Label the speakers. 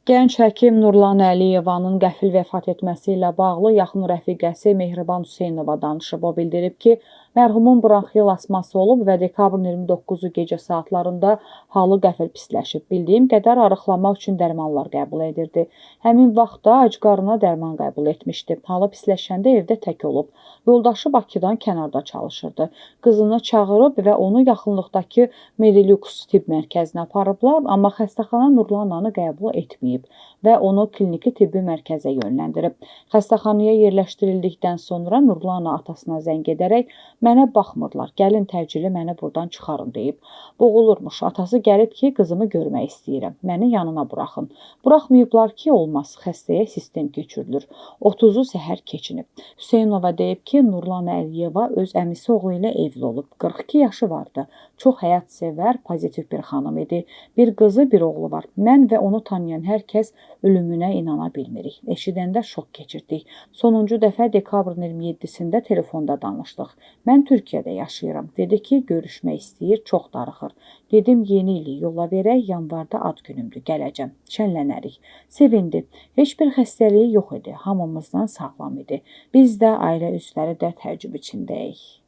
Speaker 1: Gənc həkim Nurlan Əliyevanın qəfil vəfat etməsi ilə bağlı yaxın rəfiqəsi Mehriban Hüseynova danışıb. O bildirib ki, mərhumun bronxil asması olub və dekabrın 29-u gecə saatlarında halı qəfil pisləşib. Bildiyim qədər arıqlamaq üçün dərmanlar qəbul edirdi. Həmin vaxtda acqarına dərman qəbul etmişdi. Halı pisləşəndə evdə tək olub. Yoldaşı Bakıdan kənarda çalışırdı. Qızını çağırıb və onu yaxınlıqdakı Medilux tibb mərkəzinə aparıblar, amma xəstəxana Nurlananı qəbul etməyib və onu kliniki tibbi mərkəzə yönləndirib. Xəstəxanaya yerləşdirildikdən sonra Nurlana atasına zəng edərək mənə baxmırlar, gəlin təcili məni buradan çıxarın deyib. Boğulurmuş, atası gəlib ki, qızımı görmək istəyirəm, məni yanına buraxın. Buraxmayıblar ki, olmaz, xəstəyə sistem keçirilir. 30-u səhər keçinib. Hüseynova deyib ki, Nurlan Əliyeva öz əmisi oğlu ilə evli olub. 42 yaşı vardı. Çox həyatsevər, pozitiv bir xanım idi. Bir qızı, bir oğlu var. Mən və onu tanıyan hər kəs ölümünə inana bilmirik. Eşidəndə şok keçirdik. Sonuncu dəfə dekabrın 27-sində telefonda danışdıq. Mən Türkiyədə yaşayıram. Dedi ki, görüşmək istəyir, çox darıxır. Dedim, yeni ili yola verək, yanvarda ad günümdür, gələcəm, şənlənərik. Sevindi. Heç bir xəstəliyi yox idi. Hamımızdan sağlam idi. Biz də, ailə üzvləri də təəccüb içindəyik.